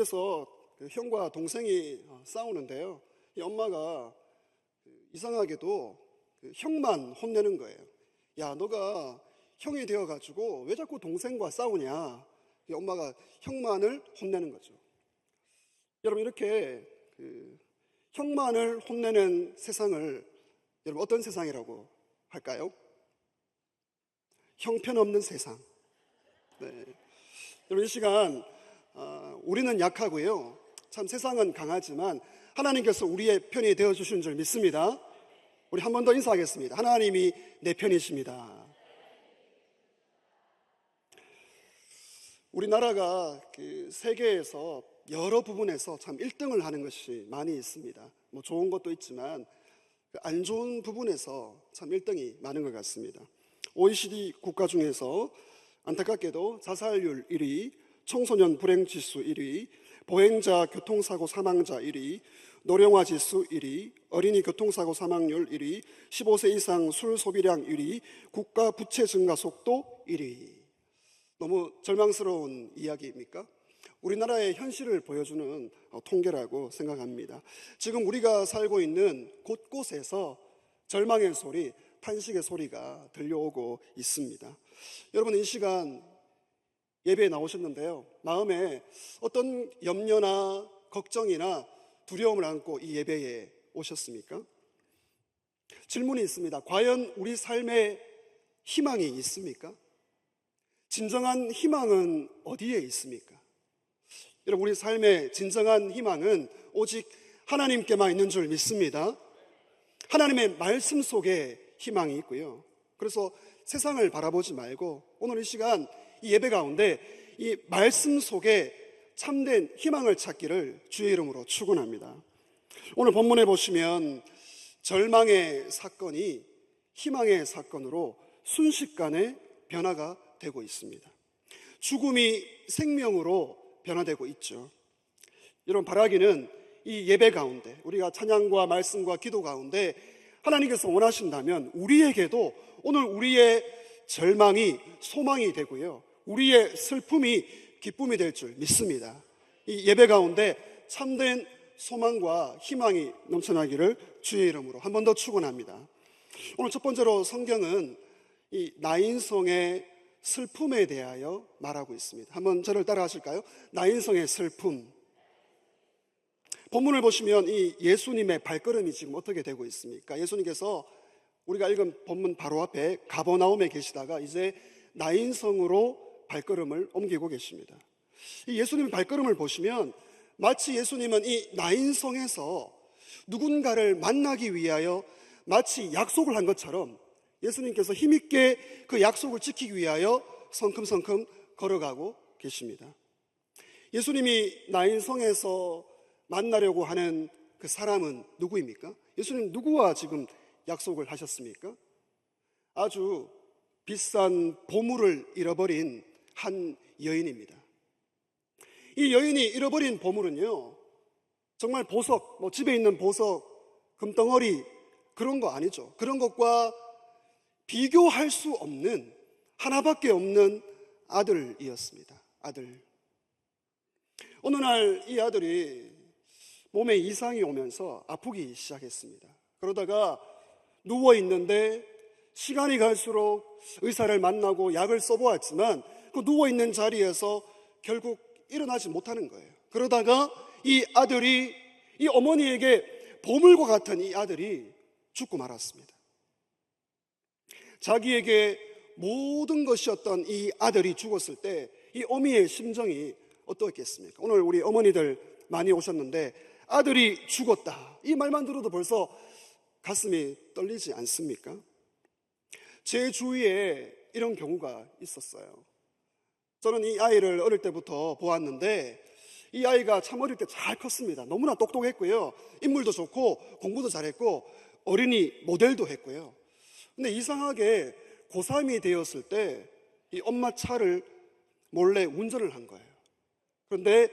그래서 형과 동생이 싸우는데요. 이 엄마가 이상하게도 형만 혼내는 거예요. 야, 너가 형이 되어가지고 왜 자꾸 동생과 싸우냐? 이 엄마가 형만을 혼내는 거죠. 여러분, 이렇게 형만을 혼내는 세상을 여러분 어떤 세상이라고 할까요? 형편없는 세상. 네. 여러분, 이 시간 우리는 약하고요, 참 세상은 강하지만 하나님께서 우리의 편이 되어주시는 줄 믿습니다. 우리 한 번 더 인사하겠습니다. 하나님이 내 편이십니다. 우리나라가 세계에서 여러 부분에서 참 1등을 하는 것이 많이 있습니다. 뭐 좋은 것도 있지만 안 좋은 부분에서 참 1등이 많은 것 같습니다. OECD 국가 중에서 안타깝게도 자살률 1위, 청소년 불행지수 1위, 보행자 교통사고 사망자 1위, 노령화 지수 1위, 어린이 교통사고 사망률 1위, 15세 이상 술 소비량 1위, 국가 부채 증가 속도 1위. 너무 절망스러운 이야기입니까? 우리나라의 현실을 보여주는 통계라고 생각합니다. 지금 우리가 살고 있는 곳곳에서 절망의 소리, 탄식의 소리가 들려오고 있습니다. 여러분, 이 시간 예배에 나오셨는데요, 마음에 어떤 염려나 걱정이나 두려움을 안고 이 예배에 오셨습니까? 질문이 있습니다. 과연 우리 삶에 희망이 있습니까? 진정한 희망은 어디에 있습니까? 여러분, 우리 삶의 진정한 희망은 오직 하나님께만 있는 줄 믿습니다. 하나님의 말씀 속에 희망이 있고요. 그래서 세상을 바라보지 말고 오늘 이 시간 이 예배 가운데 이 말씀 속에 참된 희망을 찾기를 주의 이름으로 축원합니다. 오늘 본문에 보시면 절망의 사건이 희망의 사건으로 순식간에 변화가 되고 있습니다. 죽음이 생명으로 변화되고 있죠. 여러분, 바라기는 이 예배 가운데, 우리가 찬양과 말씀과 기도 가운데 하나님께서 원하신다면 우리에게도 오늘 우리의 절망이 소망이 되고요, 우리의 슬픔이 기쁨이 될 줄 믿습니다. 이 예배 가운데 참된 소망과 희망이 넘쳐나기를 주의 이름으로 한 번 더 축원합니다. 오늘 첫 번째로 성경은 이 나인성의 슬픔에 대하여 말하고 있습니다. 한번 저를 따라 하실까요? 나인성의 슬픔. 본문을 보시면 이 예수님의 발걸음이 지금 어떻게 되고 있습니까? 예수님께서 우리가 읽은 본문 바로 앞에 가버나움에 계시다가 이제 나인성으로 발걸음을 옮기고 계십니다. 이 예수님의 발걸음을 보시면 마치 예수님은 이 나인성에서 누군가를 만나기 위하여 마치 약속을 한 것처럼 예수님께서 힘있게 그 약속을 지키기 위하여 성큼성큼 걸어가고 계십니다. 예수님이 나인성에서 만나려고 하는 그 사람은 누구입니까? 예수님 누구와 지금 약속을 하셨습니까? 아주 비싼 보물을 잃어버린 한 여인입니다. 이 여인이 잃어버린 보물은요, 정말 보석, 뭐 집에 있는 보석, 금덩어리 그런 거 아니죠. 그런 것과 비교할 수 없는 하나밖에 없는 아들이었습니다. 아들. 어느 날 이 아들이 몸에 이상이 오면서 아프기 시작했습니다. 그러다가 누워 있는데 시간이 갈수록 의사를 만나고 약을 써보았지만 그 누워 있는 자리에서 결국 일어나지 못하는 거예요. 그러다가 이 아들이, 이 어머니에게 보물과 같은 이 아들이 죽고 말았습니다. 자기에게 모든 것이었던 이 아들이 죽었을 때 이 어미의 심정이 어떻겠습니까? 오늘 우리 어머니들 많이 오셨는데 아들이 죽었다, 이 말만 들어도 벌써 가슴이 떨리지 않습니까? 제 주위에 이런 경우가 있었어요. 저는 이 아이를 어릴 때부터 보았는데 이 아이가 참 어릴 때 잘 컸습니다. 너무나 똑똑했고요, 인물도 좋고 공부도 잘했고 어린이 모델도 했고요. 근데 이상하게 고3이 되었을 때 이 엄마 차를 몰래 운전을 한 거예요. 그런데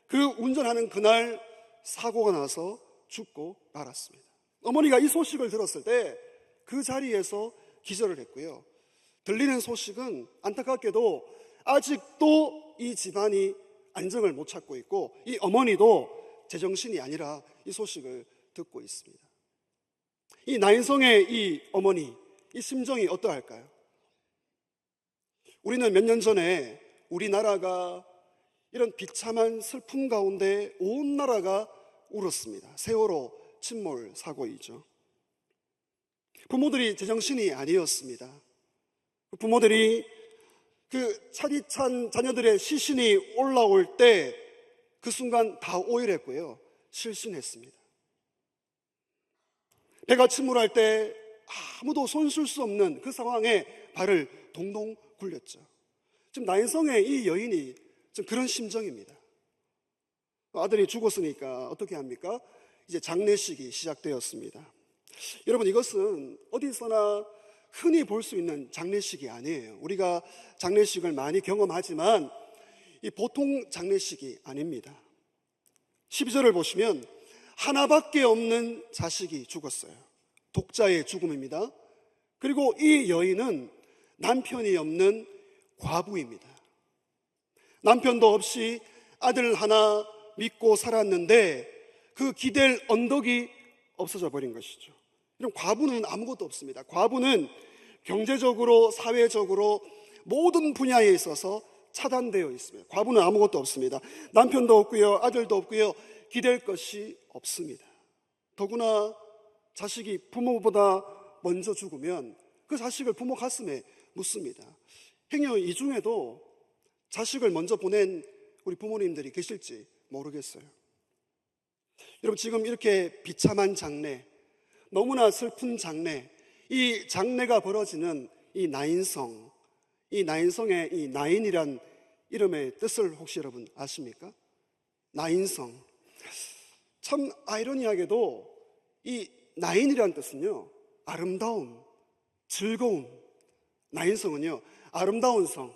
그 운전하는 그날 사고가 나서 죽고 말았습니다. 어머니가 이 소식을 들었을 때 그 자리에서 기절을 했고요. 들리는 소식은 안타깝게도 아직도 이 집안이 안정을 못 찾고 있고, 이 어머니도 제정신이 아니라 이 소식을 듣고 있습니다. 이 나인성의 이 어머니, 이 심정이 어떠할까요? 우리는 몇 년 전에 우리나라가 이런 비참한 슬픔 가운데 온 나라가 울었습니다. 세월호 침몰 사고이죠. 부모들이 제정신이 아니었습니다. 부모들이 그 차디찬 자녀들의 시신이 올라올 때 그 순간 다 오열했고요, 실신했습니다. 배가 침몰할 때 아무도 손쓸 수 없는 그 상황에 발을 동동 굴렸죠. 지금 나인성의 이 여인이 지금 그런 심정입니다. 아들이 죽었으니까 어떻게 합니까? 이제 장례식이 시작되었습니다. 여러분, 이것은 어디서나 흔히 볼 수 있는 장례식이 아니에요. 우리가 장례식을 많이 경험하지만 이 보통 장례식이 아닙니다. 12절을 보시면 하나밖에 없는 자식이 죽었어요. 독자의 죽음입니다. 그리고 이 여인은 남편이 없는 과부입니다. 남편도 없이 아들 하나 믿고 살았는데 그 기댈 언덕이 없어져 버린 것이죠. 이런 과부는 아무것도 없습니다. 과부는 경제적으로, 사회적으로 모든 분야에 있어서 차단되어 있습니다. 과부는 아무것도 없습니다. 남편도 없고요, 아들도 없고요, 기댈 것이 없습니다. 더구나 자식이 부모보다 먼저 죽으면 그 자식을 부모 가슴에 묻습니다. 행여 이 중에도 자식을 먼저 보낸 우리 부모님들이 계실지 모르겠어요. 여러분, 지금 이렇게 비참한 장례, 너무나 슬픈 장례, 이 장례가 벌어지는 이 나인성, 이 나인성의 이 나인이란 이름의 뜻을 혹시 여러분 아십니까? 나인성. 참 아이러니하게도 이 나인이란 뜻은요, 아름다움, 즐거움. 나인성은요, 아름다운 성,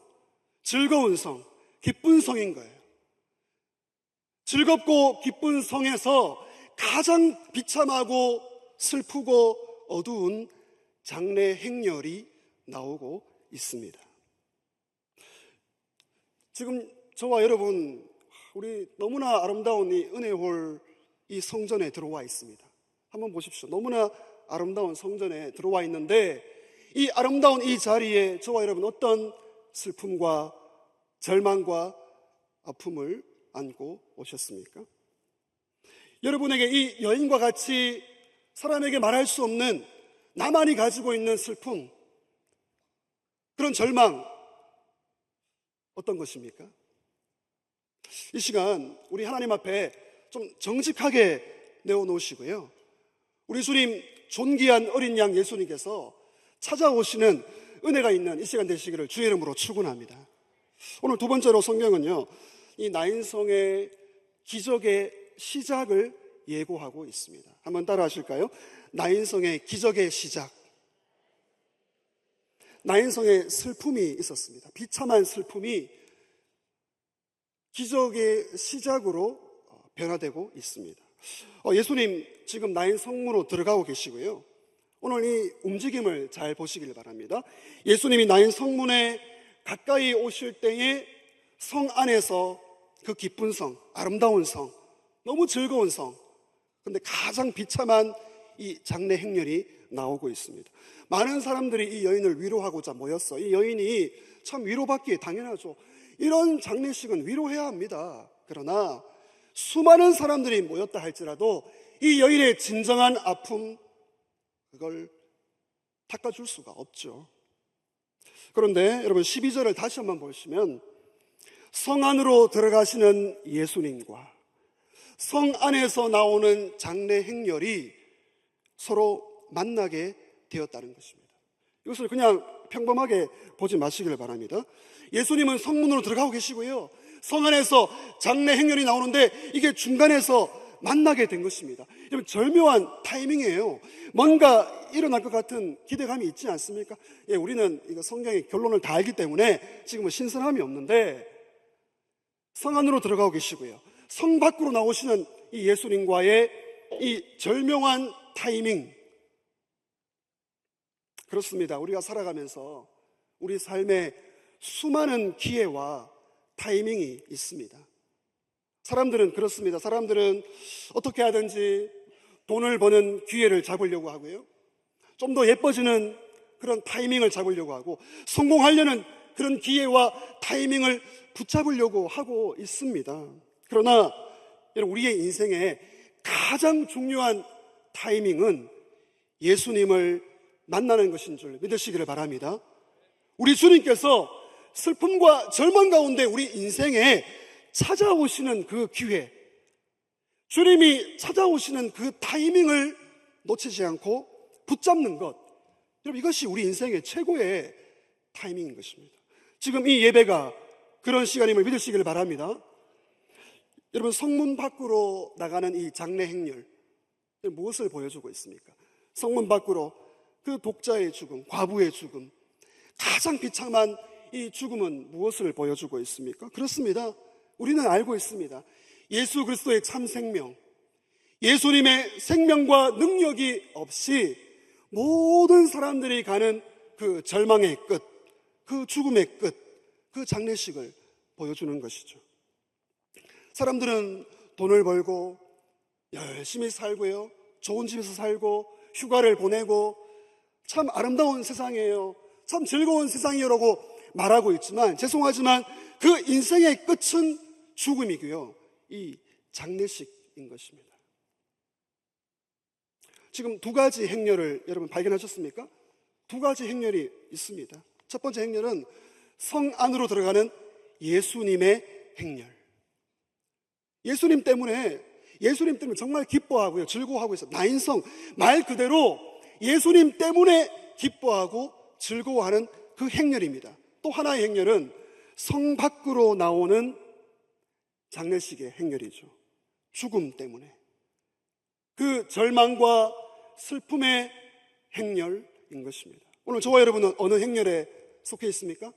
즐거운 성, 기쁜 성인 거예요. 즐겁고 기쁜 성에서 가장 비참하고 슬프고 어두운 장례 행렬이 나오고 있습니다. 지금 저와 여러분, 우리 너무나 아름다운 이 은혜홀 이 성전에 들어와 있습니다. 한번 보십시오. 너무나 아름다운 성전에 들어와 있는데 이 아름다운 이 자리에 저와 여러분 어떤 슬픔과 절망과 아픔을 안고 오셨습니까? 여러분에게 이 여인과 같이 사람에게 말할 수 없는 나만이 가지고 있는 슬픔, 그런 절망 어떤 것입니까? 이 시간 우리 하나님 앞에 좀 정직하게 내어놓으시고요, 우리 주님 존귀한 어린 양 예수님께서 찾아오시는 은혜가 있는 이 시간 되시기를 주의 이름으로 축원합니다. 오늘 두 번째로 성경은요, 이 나인성의 기적의 시작을 예고하고 있습니다. 한번 따라 하실까요? 나인성의 기적의 시작. 나인성의 슬픔이 있었습니다. 비참한 슬픔이 기적의 시작으로 변화되고 있습니다. 예수님 지금 나인성으로 들어가고 계시고요, 오늘 이 움직임을 잘 보시길 바랍니다. 예수님이 나인성문에 가까이 오실 때에 성 안에서 그 기쁜 성, 아름다운 성, 너무 즐거운 성, 근데 가장 비참한 이 장례 행렬이 나오고 있습니다. 많은 사람들이 이 여인을 위로하고자 모였어. 이 여인이 참 위로받기에 당연하죠. 이런 장례식은 위로해야 합니다. 그러나 수많은 사람들이 모였다 할지라도 이 여인의 진정한 아픔, 그걸 닦아줄 수가 없죠. 그런데 여러분 12절을 다시 한번 보시면 성 안으로 들어가시는 예수님과 성 안에서 나오는 장례 행렬이 서로 만나게 되었다는 것입니다. 이것을 그냥 평범하게 보지 마시길 바랍니다. 예수님은 성문으로 들어가고 계시고요, 성 안에서 장례 행렬이 나오는데 이게 중간에서 만나게 된 것입니다. 여러분, 절묘한 타이밍이에요. 뭔가 일어날 것 같은 기대감이 있지 않습니까? 예, 우리는 이거 성경의 결론을 다 알기 때문에 지금은 신선함이 없는데, 성 안으로 들어가고 계시고요, 성 밖으로 나오시는 이 예수님과의 이 절묘한 타이밍. 그렇습니다. 우리가 살아가면서 우리 삶에 수많은 기회와 타이밍이 있습니다. 사람들은 그렇습니다. 사람들은 어떻게 하든지 돈을 버는 기회를 잡으려고 하고요, 좀 더 예뻐지는 그런 타이밍을 잡으려고 하고, 성공하려는 그런 기회와 타이밍을 붙잡으려고 하고 있습니다. 그러나 여러분, 우리의 인생에 가장 중요한 타이밍은 예수님을 만나는 것인 줄 믿으시기를 바랍니다. 우리 주님께서 슬픔과 절망 가운데 우리 인생에 찾아오시는 그 기회, 주님이 찾아오시는 그 타이밍을 놓치지 않고 붙잡는 것, 여러분, 이것이 우리 인생의 최고의 타이밍인 것입니다. 지금 이 예배가 그런 시간임을 믿으시기를 바랍니다. 여러분, 성문 밖으로 나가는 이 장례 행렬, 무엇을 보여주고 있습니까? 성문 밖으로 그 독자의 죽음, 과부의 죽음, 가장 비참한 이 죽음은 무엇을 보여주고 있습니까? 그렇습니다. 우리는 알고 있습니다. 예수 그리스도의 참 생명, 예수님의 생명과 능력이 없이 모든 사람들이 가는 그 절망의 끝, 그 죽음의 끝, 그 장례식을 보여주는 것이죠. 사람들은 돈을 벌고 열심히 살고요, 좋은 집에서 살고 휴가를 보내고 참 아름다운 세상이에요, 참 즐거운 세상이라고 말하고 있지만, 죄송하지만 그 인생의 끝은 죽음이고요, 이 장례식인 것입니다. 지금 두 가지 행렬을 여러분 발견하셨습니까? 두 가지 행렬이 있습니다. 첫 번째 행렬은 성 안으로 들어가는 예수님의 행렬. 예수님 때문에 정말 기뻐하고요, 즐거워하고 있어요. 나인성, 말 그대로 예수님 때문에 기뻐하고 즐거워하는 그 행렬입니다. 또 하나의 행렬은 성 밖으로 나오는 장례식의 행렬이죠. 죽음 때문에, 그 절망과 슬픔의 행렬인 것입니다. 오늘 저와 여러분은 어느 행렬에 속해 있습니까?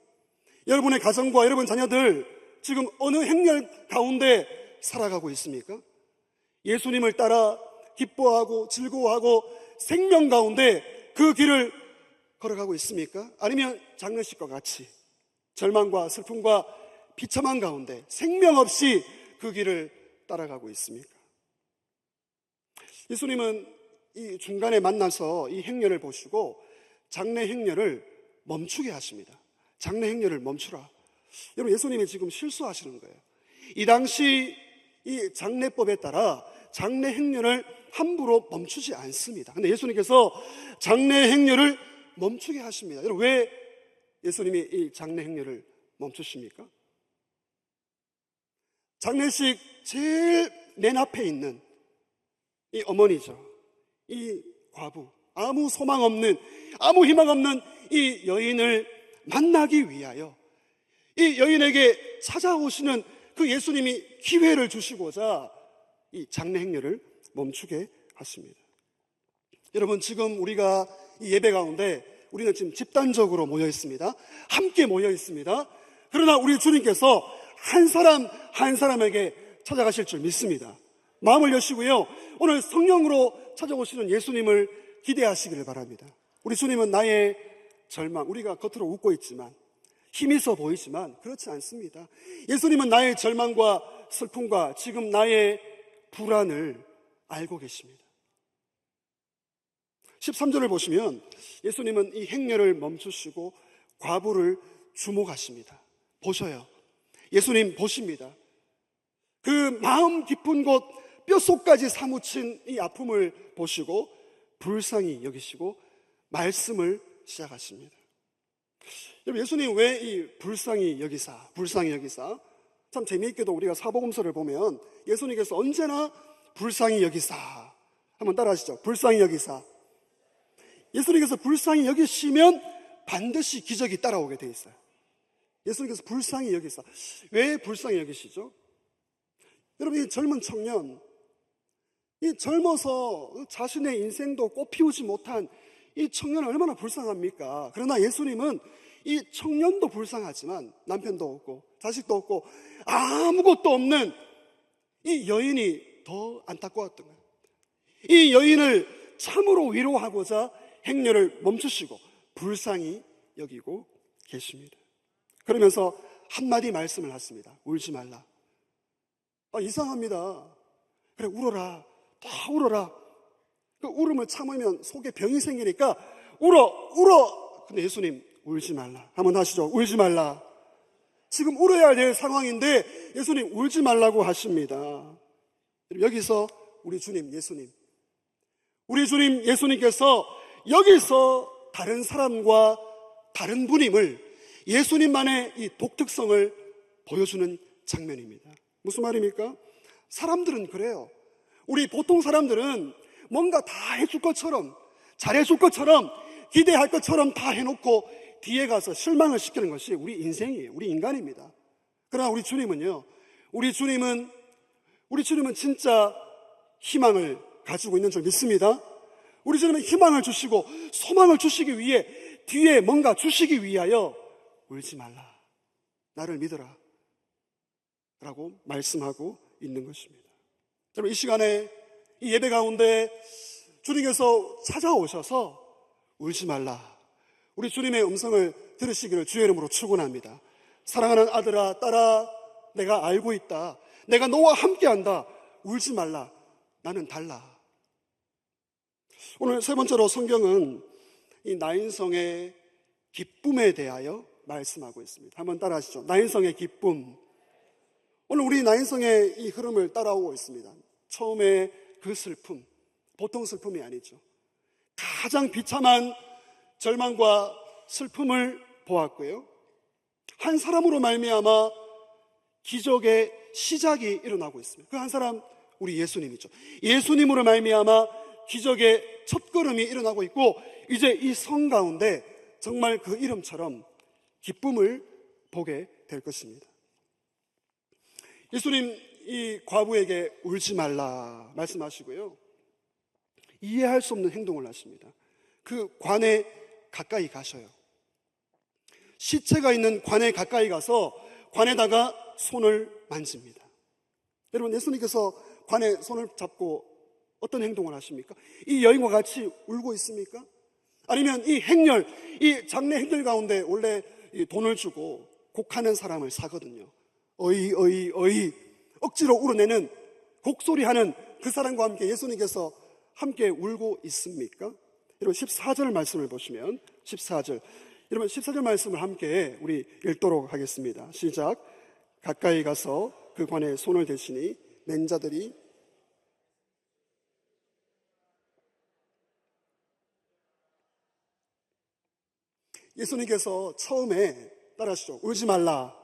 여러분의 가정과 여러분 자녀들 지금 어느 행렬 가운데 살아가고 있습니까? 예수님을 따라 기뻐하고 즐거워하고 생명 가운데 그 길을 걸어가고 있습니까? 아니면 장례식과 같이 절망과 슬픔과 비참한 가운데 생명 없이 그 길을 따라가고 있습니까? 예수님은 이 중간에 만나서 이 행렬을 보시고 장례 행렬을 멈추게 하십니다. 장례 행렬을 멈추라. 여러분, 예수님이 지금 실수하시는 거예요. 이 당시 이 장례법에 따라 장례 행렬을 함부로 멈추지 않습니다. 근데 예수님께서 장례 행렬을 멈추게 하십니다. 여러분, 왜 예수님이 이 장례 행렬을 멈추십니까? 장례식 제일 맨 앞에 있는 이 어머니죠, 이 과부, 아무 소망 없는, 아무 희망 없는 이 여인을 만나기 위하여 이 여인에게 찾아오시는 그 예수님이 기회를 주시고자 이 장례 행렬을 멈추게 하십니다. 여러분, 지금 우리가 이 예배 가운데 우리는 지금 집단적으로 모여 있습니다. 함께 모여 있습니다. 그러나 우리 주님께서 한 사람 한 사람에게 찾아가실 줄 믿습니다. 마음을 여시고요, 오늘 성령으로 찾아오시는 예수님을 기대하시기를 바랍니다. 우리 주님은 나의 절망, 우리가 겉으로 웃고 있지만, 힘이 있어 보이지만 그렇지 않습니다. 예수님은 나의 절망과 슬픔과 지금 나의 불안을 알고 계십니다. 13절을 보시면 예수님은 이 행렬을 멈추시고 과부를 주목하십니다. 보셔요. 예수님 보십니다. 그 마음 깊은 곳 뼛속까지 사무친 이 아픔을 보시고 불쌍히 여기시고 말씀을 시작하십니다. 여러분, 예수님 왜 이 불쌍히 여기사, 참 재미있게도 우리가 사복음서를 보면 예수님께서 언제나 불쌍히 여기사, 한번 따라 하시죠. 불쌍히 여기사. 예수님께서 불쌍히 여기시면 반드시 기적이 따라오게 돼 있어요. 예수님께서 불쌍히 여기사. 왜 불쌍히 여기시죠? 여러분, 이 젊은 청년, 이 젊어서 자신의 인생도 꽃피우지 못한 이 청년은 얼마나 불쌍합니까? 그러나 예수님은 이 청년도 불쌍하지만 남편도 없고 자식도 없고 아무것도 없는 이 여인이 더 안타까웠던 거예요. 이 여인을 참으로 위로하고자 행렬을 멈추시고 불쌍히 여기고 계십니다. 그러면서 한마디 말씀을 하십니다. 울지 말라. 이상합니다. 그래, 울어라. 다 울어라. 그 울음을 참으면 속에 병이 생기니까 울어. 근데 예수님, 울지 말라. 한번 하시죠. 울지 말라. 지금 울어야 될 상황인데 예수님 울지 말라고 하십니다. 여기서 우리 주님 예수님께서 여기서 다른 사람과 다른 분임을, 예수님만의 이 독특성을 보여주는 장면입니다. 무슨 말입니까? 사람들은 그래요. 우리 보통 사람들은 뭔가 다 해줄 것처럼, 잘해줄 것처럼, 기대할 것처럼 다 해놓고 뒤에 가서 실망을 시키는 것이 우리 인생이에요. 우리 인간입니다. 그러나 우리 주님은요, 우리 주님은 진짜 희망을 가지고 있는 줄 믿습니다. 우리 주님은 희망을 주시고 소망을 주시기 위해, 뒤에 뭔가 주시기 위하여 울지 말라, 나를 믿어라 라고 말씀하고 있는 것입니다. 여러분, 이 시간에 이 예배 가운데 주님께서 찾아오셔서 울지 말라, 우리 주님의 음성을 들으시기를 주의 이름으로 축원합니다. 사랑하는 아들아, 딸아, 내가 알고 있다. 내가 너와 함께한다. 울지 말라. 나는 달라. 오늘 세 번째로 성경은 이 나인성의 기쁨에 대하여 말씀하고 있습니다. 한번 따라 하시죠. 나인성의 기쁨. 오늘 우리 나인성의 이 흐름을 따라오고 있습니다. 처음에 그 슬픔, 보통 슬픔이 아니죠. 가장 비참한 절망과 슬픔을 보았고요, 한 사람으로 말미암아 기적의 시작이 일어나고 있습니다. 그 한 사람, 우리 예수님이죠. 예수님으로 말미암아 기적의 첫걸음이 일어나고 있고, 이제 이 성 가운데 정말 그 이름처럼 기쁨을 보게 될 것입니다. 예수님 이 과부에게 울지 말라 말씀하시고요, 이해할 수 없는 행동을 하십니다. 그 관에 가까이 가셔요. 시체가 있는 관에 가까이 가서 관에다가 손을 만집니다. 여러분, 예수님께서 관에 손을 잡고 어떤 행동을 하십니까? 이 여인과 같이 울고 있습니까? 아니면 이 행렬, 이 장례 행렬 가운데 원래 돈을 주고 곡하는 사람을 사거든요. 어이 억지로 울어내는, 곡소리하는 그 사람과 함께 예수님께서 함께 울고 있습니까? 여러분, 14절 말씀을 보시면 14절, 여러분 14절 말씀을 함께 우리 읽도록 하겠습니다. 시작. 가까이 가서 그 관에 손을 대시니 맨 자들이 예수님께서 처음에 따라하시죠. 울지 말라.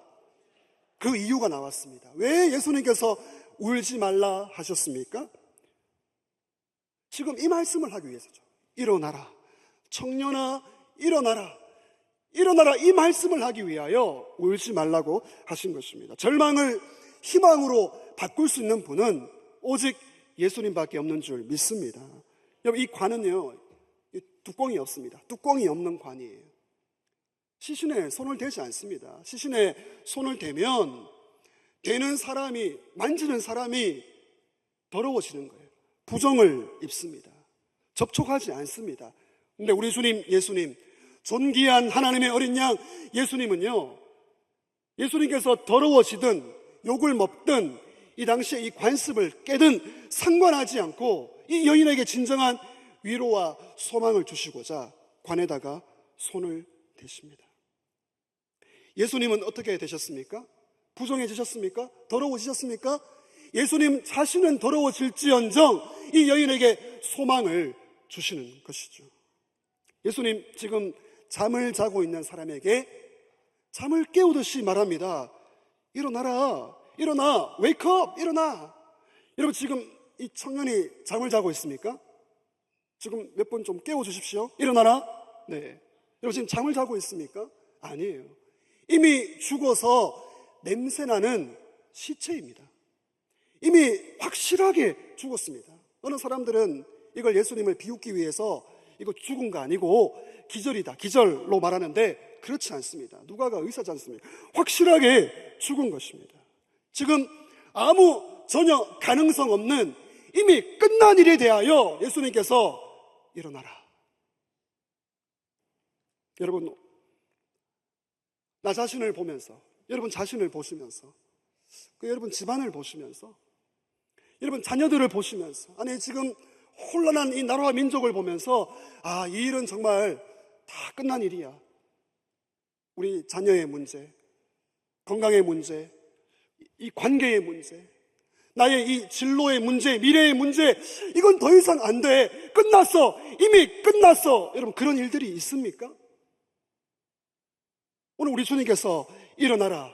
그 이유가 나왔습니다. 왜 예수님께서 울지 말라 하셨습니까? 지금 이 말씀을 하기 위해서죠. 일어나라. 청년아, 일어나라. 일어나라. 이 말씀을 하기 위하여 울지 말라고 하신 것입니다. 절망을 희망으로 바꿀 수 있는 분은 오직 예수님밖에 없는 줄 믿습니다. 여러분, 이 관은요, 뚜껑이 없습니다. 뚜껑이 없는 관이에요. 시신에 손을 대지 않습니다. 시신에 손을 대면 대는 사람이, 만지는 사람이 더러워지는 거예요. 부정을 입습니다. 접촉하지 않습니다. 근데 우리 주님, 예수님, 존귀한 하나님의 어린 양 예수님은요, 예수님께서 더러워지든 욕을 먹든 이 당시에 이 관습을 깨든 상관하지 않고 이 여인에게 진정한 위로와 소망을 주시고자 관에다가 손을 대십니다. 예수님은 어떻게 되셨습니까? 부정해지셨습니까? 더러워지셨습니까? 예수님 자신은 더러워질지언정 이 여인에게 소망을 주시는 것이죠. 예수님 지금 잠을 자고 있는 사람에게 잠을 깨우듯이 말합니다. 일어나라, 일어나, wake up, 일어나. 여러분, 지금 이 청년이 잠을 자고 있습니까? 지금 몇 번 좀 깨워주십시오. 일어나라. 네. 여러분, 지금 잠을 자고 있습니까? 아니에요. 이미 죽어서 냄새나는 시체입니다. 이미 확실하게 죽었습니다. 어느 사람들은 이걸 예수님을 비웃기 위해서 이거 죽은 거 아니고 기절이다, 기절로 말하는데 그렇지 않습니다. 누가가 의사지 않습니까? 확실하게 죽은 것입니다. 지금 아무 전혀 가능성 없는 이미 끝난 일에 대하여 예수님께서 일어나라. 여러분, 나 자신을 보면서, 여러분 자신을 보시면서 여러분 집안을 보시면서, 여러분 자녀들을 보시면서, 아니 지금 혼란한 이 나라와 민족을 보면서 이 일은 정말 다 끝난 일이야. 우리 자녀의 문제, 건강의 문제, 이 관계의 문제, 나의 이 진로의 문제, 미래의 문제, 이건 더 이상 안 돼. 끝났어. 이미 끝났어. 여러분 그런 일들이 있습니까? 오늘 우리 주님께서 일어나라,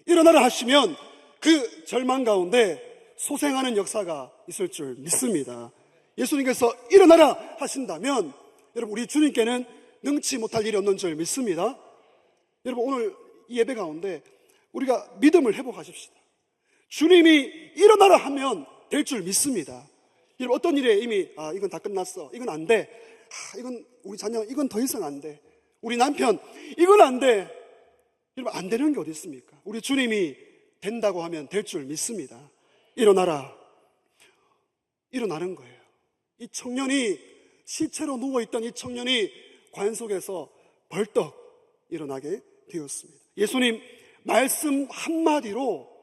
일어나라 하시면 그 절망 가운데 소생하는 역사가 있을 줄 믿습니다. 예수님께서 일어나라 하신다면 여러분 우리 주님께는 능치 못할 일이 없는 줄 믿습니다. 여러분 오늘 이 예배 가운데 우리가 믿음을 회복하십시다. 주님이 일어나라 하면 될 줄 믿습니다. 여러분 어떤 일에 이미 이건 다 끝났어, 이건 안 돼, 이건 우리 자녀 이건 더 이상 안 돼, 우리 남편 이건 안 돼. 여러분 안 되는 게 어디 있습니까? 우리 주님이 된다고 하면 될 줄 믿습니다. 일어나라, 일어나는 거예요. 이 청년이 시체로 누워있던 이 청년이 관 속에서 벌떡 일어나게 되었습니다. 예수님 말씀 한마디로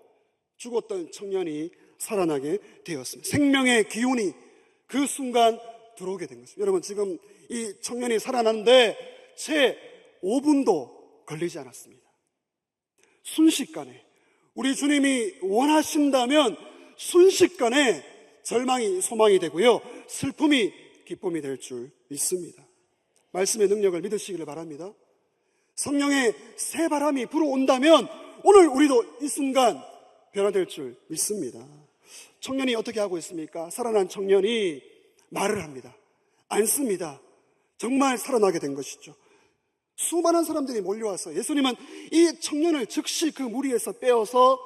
죽었던 청년이 살아나게 되었습니다. 생명의 기운이 그 순간 들어오게 된 것입니다. 여러분 지금 이 청년이 살아나는데 채 5분도 걸리지 않았습니다. 순식간에 우리 주님이 원하신다면 순식간에 절망이 소망이 되고요, 슬픔이 기쁨이 될 줄 믿습니다. 말씀의 능력을 믿으시기를 바랍니다. 성령의 새 바람이 불어온다면 오늘 우리도 이 순간 변화될 줄 믿습니다. 청년이 어떻게 하고 있습니까? 살아난 청년이 말을 합니다. 앉습니다. 정말 살아나게 된 것이죠. 수많은 사람들이 몰려와서 예수님은 이 청년을 즉시 그 무리에서 빼어서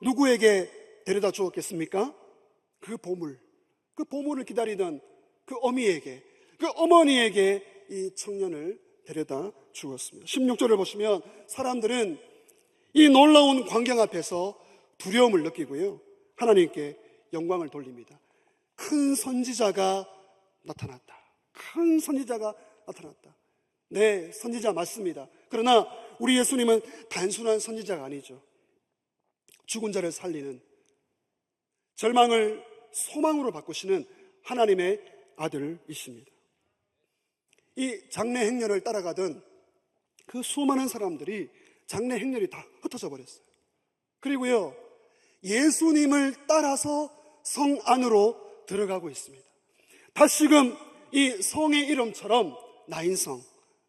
누구에게 데려다 주었겠습니까? 그 보물을 기다리던 그 어미에게, 그 어머니에게 이 청년을 데려다 주었습니다. 16절을 보시면 사람들은 이 놀라운 광경 앞에서 두려움을 느끼고요, 하나님께 영광을 돌립니다. 큰 선지자가 나타났다. 큰 선지자가 나타났다. 네, 선지자 맞습니다. 그러나 우리 예수님은 단순한 선지자가 아니죠. 죽은 자를 살리는, 절망을 소망으로 바꾸시는 하나님의 아들이십니다. 이 장례 행렬을 따라가던 그 수많은 사람들이 장례 행렬이 다 흩어져 버렸어요. 그리고요, 예수님을 따라서 성 안으로 들어가고 있습니다. 다시금 이 성의 이름처럼 나인성,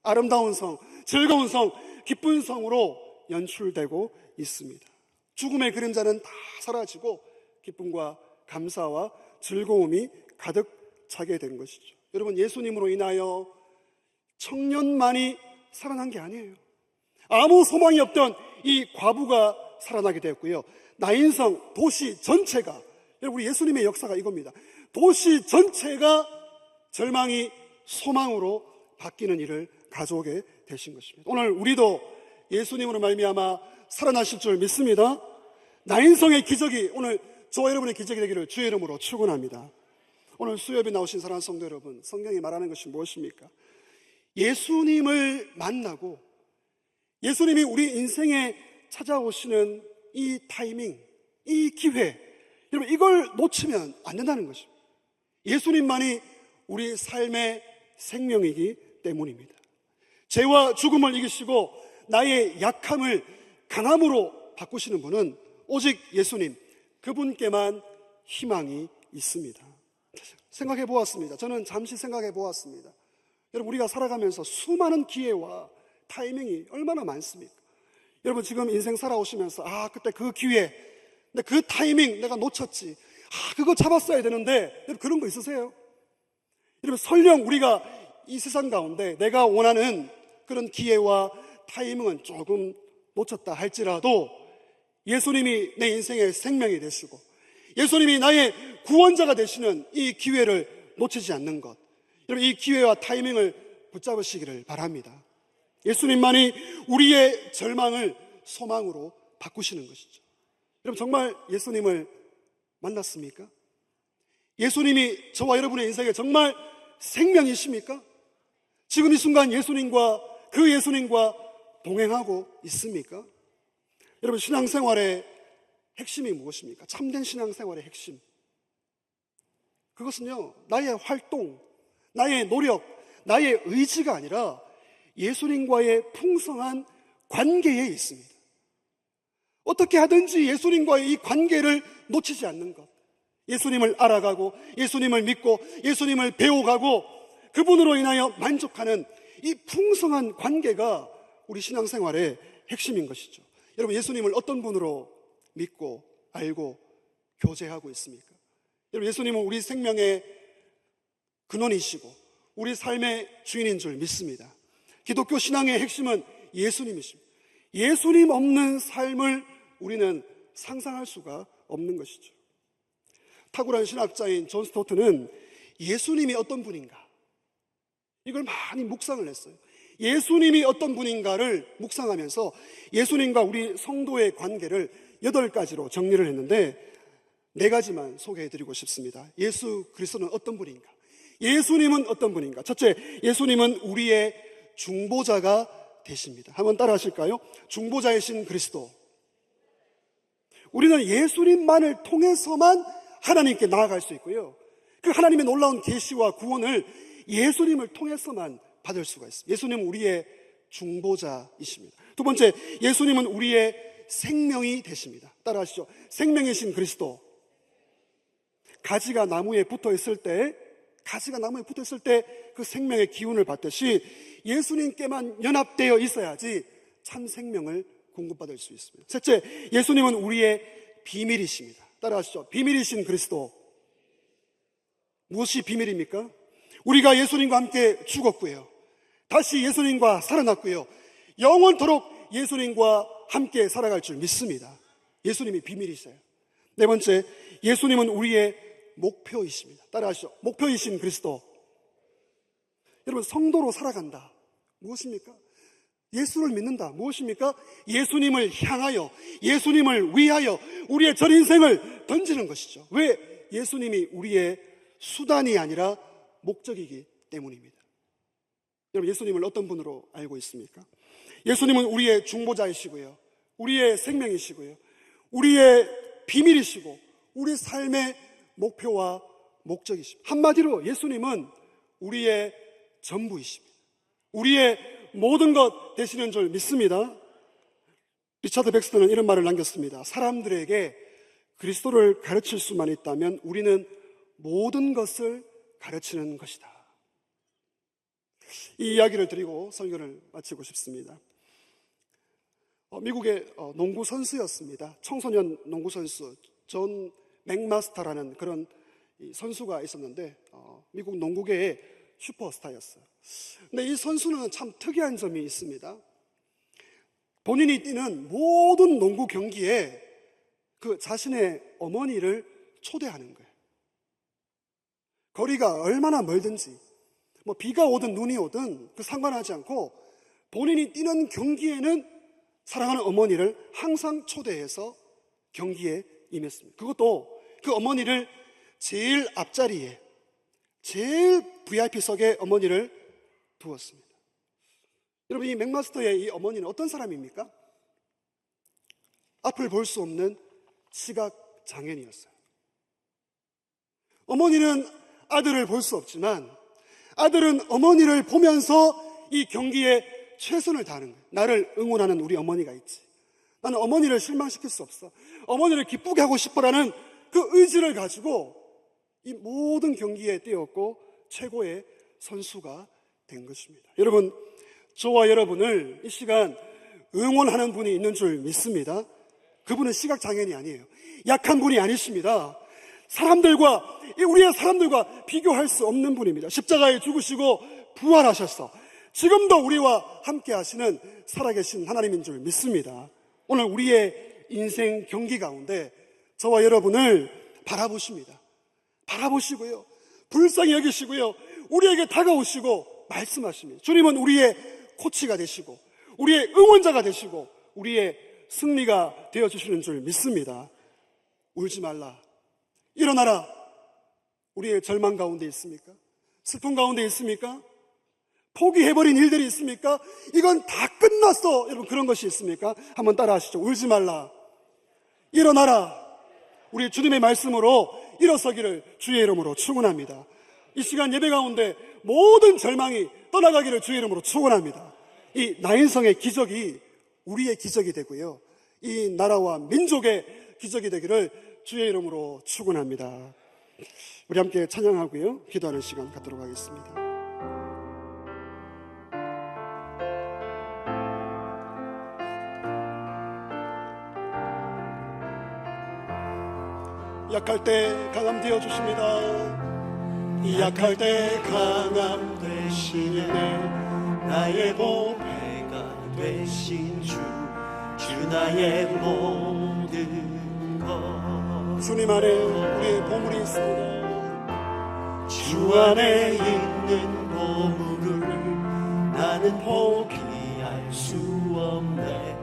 아름다운 성, 즐거운 성, 기쁜 성으로 연출되고 있습니다. 죽음의 그림자는 다 사라지고 기쁨과 감사와 즐거움이 가득 차게 된 것이죠. 여러분 예수님으로 인하여 청년만이 살아난 게 아니에요. 아무 소망이 없던 이 과부가 살아나게 되었고요, 나인성 도시 전체가, 우리 예수님의 역사가 이겁니다. 도시 전체가 절망이 소망으로 바뀌는 일을 가져오게 되신 것입니다. 오늘 우리도 예수님으로 말미암아 살아나실 줄 믿습니다. 나인성의 기적이 오늘 저와 여러분의 기적이 되기를 주의 이름으로 축원합니다. 오늘 수요일에 나오신 사랑하는 성도 여러분, 성경이 말하는 것이 무엇입니까? 예수님을 만나고 예수님이 우리 인생에 찾아오시는 이 타이밍, 이 기회, 여러분 이걸 놓치면 안 된다는 것입니다. 예수님만이 우리 삶의 생명이기 때문입니다. 죄와 죽음을 이기시고 나의 약함을 강함으로 바꾸시는 분은 오직 예수님, 그분께만 희망이 있습니다. 생각해 보았습니다. 저는 잠시 생각해 보았습니다. 여러분 우리가 살아가면서 수많은 기회와 타이밍이 얼마나 많습니까? 여러분 지금 인생 살아오시면서 그때 그 기회, 근데 그 타이밍 내가 놓쳤지, 그거 잡았어야 되는데, 여러분 그런 거 있으세요? 여러분 설령 우리가 이 세상 가운데 내가 원하는 그런 기회와 타이밍은 조금 놓쳤다 할지라도 예수님이 내 인생의 생명이 되시고 예수님이 나의 구원자가 되시는 이 기회를 놓치지 않는 것, 여러분 이 기회와 타이밍을 붙잡으시기를 바랍니다. 예수님만이 우리의 절망을 소망으로 바꾸시는 것이죠. 여러분 정말 예수님을 만났습니까? 예수님이 저와 여러분의 인생에 정말 생명이십니까? 지금 이 순간 예수님과 그 예수님과 동행하고 있습니까? 여러분 신앙생활에 핵심이 무엇입니까? 참된 신앙생활의 핵심. 그것은요, 나의 활동, 나의 노력, 나의 의지가 아니라 예수님과의 풍성한 관계에 있습니다. 어떻게 하든지 예수님과의 이 관계를 놓치지 않는 것. 예수님을 알아가고, 예수님을 믿고, 예수님을 배워가고, 그분으로 인하여 만족하는 이 풍성한 관계가 우리 신앙생활의 핵심인 것이죠. 여러분, 예수님을 어떤 분으로 믿고, 알고, 교제하고 있습니까? 여러분, 예수님은 우리 생명의 근원이시고 우리 삶의 주인인 줄 믿습니다. 기독교 신앙의 핵심은 예수님이십니다. 예수님 없는 삶을 우리는 상상할 수가 없는 것이죠. 탁월한 신학자인 존 스토트는 예수님이 어떤 분인가, 이걸 많이 묵상을 했어요. 예수님이 어떤 분인가를 묵상하면서 예수님과 우리 성도의 관계를 8가지로 정리를 했는데 4가지만 소개해드리고 싶습니다. 예수 그리스도는 어떤 분인가? 예수님은 어떤 분인가? 첫째, 예수님은 우리의 중보자가 되십니다. 한번 따라 하실까요? 중보자이신 그리스도. 우리는 예수님만을 통해서만 하나님께 나아갈 수 있고요, 그 하나님의 놀라운 계시와 구원을 예수님을 통해서만 받을 수가 있습니다. 예수님은 우리의 중보자이십니다. 두 번째, 예수님은 우리의 생명이 되십니다. 따라 하시죠. 생명이신 그리스도. 가지가 나무에 붙어 있을 때 그 생명의 기운을 받듯이 예수님께만 연합되어 있어야지 참 생명을 공급받을 수 있습니다. 셋째, 예수님은 우리의 비밀이십니다. 따라하시죠. 비밀이신 그리스도. 무엇이 비밀입니까? 우리가 예수님과 함께 죽었고요, 다시 예수님과 살아났고요, 영원토록 예수님과 함께 살아갈 줄 믿습니다. 예수님이 비밀이세요. 네 번째, 예수님은 우리의 목표이십니다. 따라하시죠. 목표이신 그리스도. 여러분, 성도로 살아간다. 무엇입니까? 예수를 믿는다. 무엇입니까? 예수님을 향하여, 예수님을 위하여 우리의 전 인생을 던지는 것이죠. 왜? 예수님이 우리의 수단이 아니라 목적이기 때문입니다. 여러분, 예수님을 어떤 분으로 알고 있습니까? 예수님은 우리의 중보자이시고요, 우리의 생명이시고요, 우리의 비밀이시고 우리 삶의 목표와 목적이십니다. 한마디로 예수님은 우리의 전부이십니다. 우리의 모든 것 되시는 줄 믿습니다. 리차드 백스터는 이런 말을 남겼습니다. 사람들에게 그리스도를 가르칠 수만 있다면 우리는 모든 것을 가르치는 것이다. 이 이야기를 드리고 설교를 마치고 싶습니다. 미국의 농구 선수였습니다. 청소년 농구 선수 존 맥마스터라는 그런 선수가 있었는데 미국 농구계의 슈퍼스타였어요. 근데 이 선수는 참 특이한 점이 있습니다. 본인이 뛰는 모든 농구 경기에 그 자신의 어머니를 초대하는 거예요. 거리가 얼마나 멀든지, 비가 오든 눈이 오든 그 상관하지 않고 본인이 뛰는 경기에는 사랑하는 어머니를 항상 초대해서 경기에 임했습니다. 그것도 그 어머니를 제일 앞자리에, 제일 VIP석에 어머니를 두었습니다. 여러분, 이 맥마스터의 이 어머니는 어떤 사람입니까? 앞을 볼 수 없는 시각장애인이었어요. 어머니는 아들을 볼 수 없지만 아들은 어머니를 보면서 이 경기에 최선을 다하는 거예요. 나를 응원하는 우리 어머니가 있지, 나는 어머니를 실망시킬 수 없어, 어머니를 기쁘게 하고 싶어라는 그 의지를 가지고 이 모든 경기에 뛰었고 최고의 선수가 된 것입니다. 여러분, 저와 여러분을 이 시간 응원하는 분이 있는 줄 믿습니다. 그분은 시각장애인이 아니에요. 약한 분이 아니십니다. 우리의 사람들과 비교할 수 없는 분입니다. 십자가에 죽으시고 부활하셔서 지금도 우리와 함께 하시는 살아계신 하나님인 줄 믿습니다. 오늘 우리의 인생 경기 가운데 저와 여러분을 바라보십니다. 바라보시고요, 불쌍히 여기시고요, 우리에게 다가오시고 말씀하십니다. 주님은 우리의 코치가 되시고 우리의 응원자가 되시고 우리의 승리가 되어주시는 줄 믿습니다. 울지 말라, 일어나라. 우리의 절망 가운데 있습니까? 슬픔 가운데 있습니까? 포기해버린 일들이 있습니까? 이건 다 끝났어, 여러분, 그런 것이 있습니까? 한번 따라 하시죠. 울지 말라, 일어나라. 우리 주님의 말씀으로 일어서기를 주의 이름으로 축원합니다. 이 시간 예배 가운데 모든 절망이 떠나가기를 주의 이름으로 축원합니다. 이 나인성의 기적이 우리의 기적이 되고요, 이 나라와 민족의 기적이 되기를 주의 이름으로 축원합니다. 우리 함께 찬양하고요, 기도하는 시간 갖도록 하겠습니다. 약할 때 강함 되어 주십니다. 약할 때 강함 되시네. 나의 보배가 되신 주 나의 모든 것. 주님 안에 우리의 보물이 있습니다. 주 안에 있는 보물을 나는 포기할 수 없네.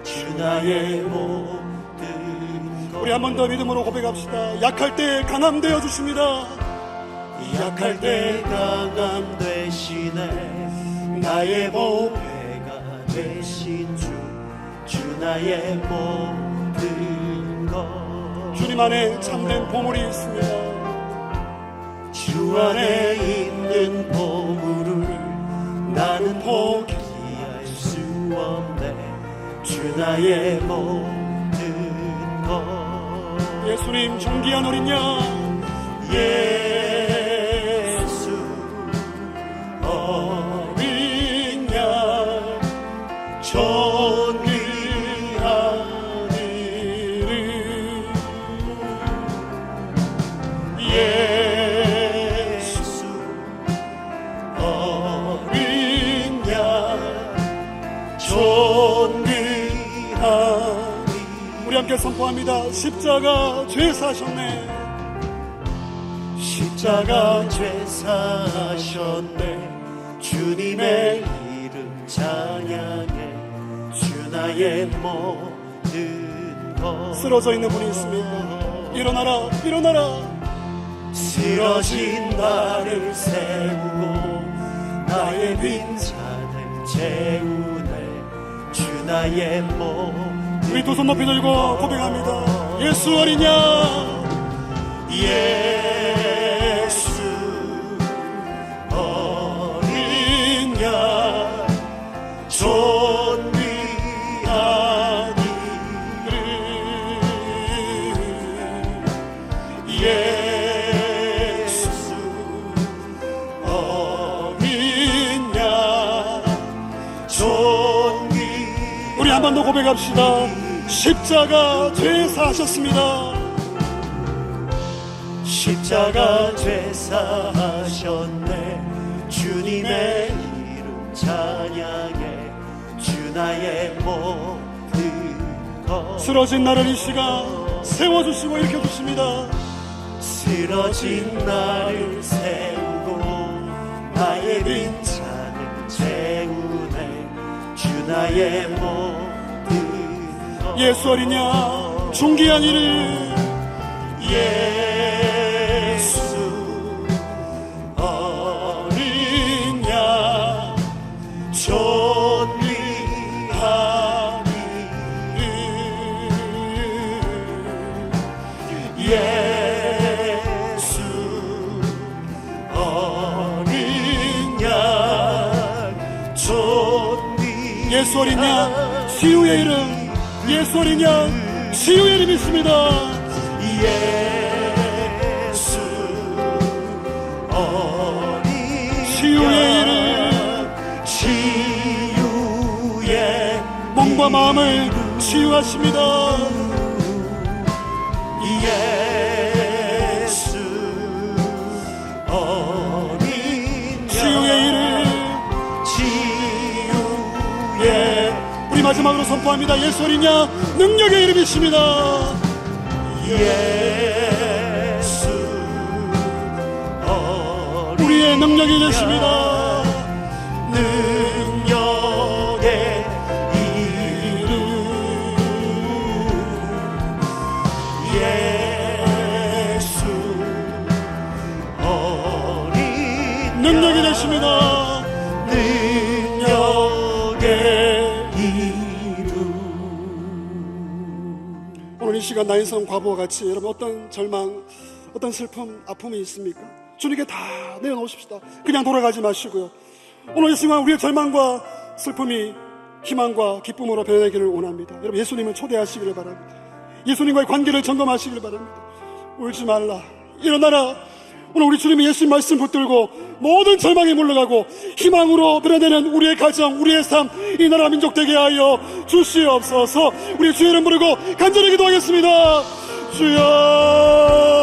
주 나의 모든 것. 우리 한 번 더 믿음으로 고백합시다. 약할 때 강함 되어 주십니다. 약할 때 강함 되시네. 나의 보배가 되신 주 나의 모든 것. 주님 안에 참된 보물이 있습니다. 주 안에 있는 보물을 나는 포기할 수 없네. 주 나의 모든 것. 예수님 존귀한 어린 양, 예수 어린 양 존귀한 이름. 예수 어린 양 존귀한. 우리 함께 선포합니다. 십자가 죄 사셨네. 십자가 죄 사셨네. 주님의 이름 찬양해. 주 나의 모든 것. 쓰러져 있는 분이 있습니다. 일어나라, 일어나라. 쓰러진 나를 세우고 나의 빈잔을 채우네. 주 나의 모든. 우리 두 손 높이 들고 고백합니다. 예수 어린 양, 예수 어린 양 존귀한 이름. 예수 어린 양 존귀한. 우리 한 번 더 고백합시다. 십자가 죄 사셨습니다. 십자가 죄 사하셨네. 주님의 이름 찬양해. 주 나의 모든 것. 쓰러진 나를 이 시간 세워주시고 일으켜주십니다. 쓰러진 나를 세우고 나의 빈잔을 채우네. 주 나의 모든 것. 예수 어린 양 존귀한 이름. 예수 어린 양 존귀한 이름. 예수 어린 양 존귀한. 예수 어린 양 치유의 이름. 예수 어린 양 치유의 이름 있습니다. 예수 어린 치유의 이름. 치유의 몸과 마음을 치유하십니다. 예수 어린 치유의 이름. 치유의. 우리 마지막으로 선포합니다. 예수 어린 양 능력의 이름이십니다. 예수 어린 우리의 능력이 되십니다. 능력의 이름. 예수 어린 능력이 되십니다. 능력의 이름. 오늘 이 시간 나인성 과부와 같이 여러분 어떤 절망, 어떤 슬픔, 아픔이 있습니까? 주님께 다 내어놓으십시다. 그냥 돌아가지 마시고요. 오늘 이 순간 우리의 절망과 슬픔이 희망과 기쁨으로 변하기를 원합니다. 여러분 예수님을 초대하시기를 바랍니다. 예수님과의 관계를 점검하시기를 바랍니다. 울지 말라, 일어나라. 오늘 우리 주님이 예수님 말씀 붙들고 모든 절망에 물러가고 희망으로 변화되는 우리의 가정, 우리의 삶, 이 나라 민족 되게 하여 주시옵소서. 우리 주의 이름 부르고 간절히 기도하겠습니다. 주여.